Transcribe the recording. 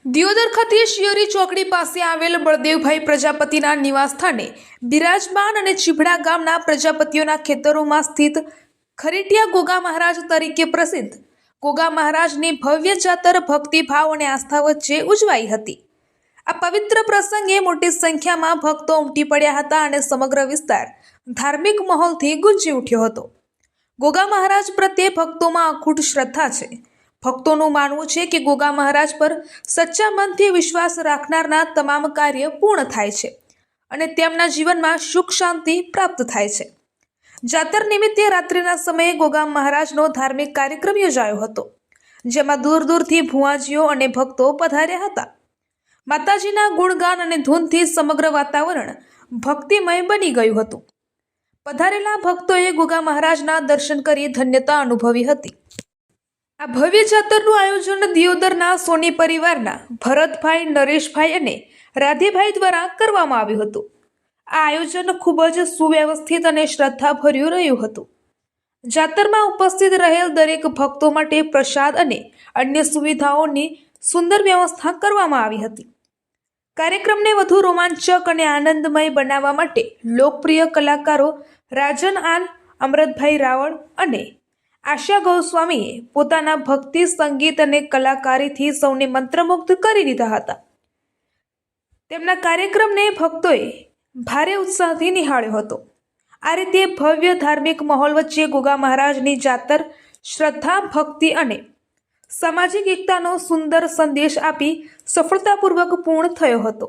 દિયોદર ખાતે શિયરી ચોકડી પાસે આવેલ બળદેવભાઈ પ્રજાપતિના નિવાસસ્થાને બિરાજમાન અને ચીભડા ગામના પ્રજાપતિઓના ખેતરોમાં સ્થિત ખરીટિયા ગોગા મહારાજ તરીકે પ્રસિદ્ધ ગોગા મહારાજની ભવ્ય જાતર ભક્તિભાવ અને આસ્થા વચ્ચે ઉજવાઈ હતી। આ પવિત્ર પ્રસંગે મોટી સંખ્યામાં ભક્તો ઉમટી પડ્યા હતા અને સમગ્ર વિસ્તાર ધાર્મિક માહોલથી ગુંજી ઉઠ્યો હતો। ગોગા મહારાજ પ્રત્યે ભક્તોમાં અખૂટ શ્રદ્ધા છે। ભક્તોનું માનવું છે કે ગોગા મહારાજ પર સચ્ચા મનથી વિશ્વાસ રાખનારના તમામ કાર્ય પૂર્ણ થાય છે અને તેમના જીવનમાં સુખ શાંતિ પ્રાપ્ત થાય છે। જાતર નિમિત્તે રાત્રિના સમયે ગોગા મહારાજનો ધાર્મિક કાર્યક્રમ યોજાયો હતો, જેમાં દૂર દૂરથી ભુવાજીઓ અને ભક્તો પધાર્યા હતા। માતાજીના ગુણગાન અને ધૂનથી સમગ્ર વાતાવરણ ભક્તિમય બની ગયું હતું। પધારેલા ભક્તોએ ગોગા મહારાજના દર્શન કરી ધન્યતા અનુભવી હતી। આ ભવ્ય જાતરનું આયોજન દિયોદરના સોની પરિવારના ભરતભાઈ, નરેશભાઈ અને રાધેભાઈ દ્વારા કરવામાં આવ્યું હતું। આ આયોજન ખૂબ જ સુવ્યવસ્થિત અને શ્રદ્ધાભર્યું રહ્યું હતું। જાતરમાં ઉપસ્થિત રહેલ દરેક ભક્તો માટે પ્રસાદ અને અન્ય સુવિધાઓની સુંદર વ્યવસ્થા કરવામાં આવી હતી। કાર્યક્રમને વધુ રોમાંચક અને આનંદમય બનાવવા માટે લોકપ્રિય કલાકારો રાજન આન, અમૃતભાઈ રાવળ અને આશા ગોસ્વામીએ પોતાના ભક્તિ, સંગીત અને કલાકારીથી સૌને મંત્રમુગ્ધ કરી દીધા હતા। તેમના કાર્યક્રમને ભક્તોએ ભારે ઉત્સાહથી નિહાળ્યો હતો। આ રીતે ભવ્ય ધાર્મિક માહોલ વચ્ચે ગોગા મહારાજની જાતર શ્રદ્ધા, ભક્તિ અને સામાજિક એકતાનો સુંદર સંદેશ આપી સફળતાપૂર્વક પૂર્ણ થયો હતો।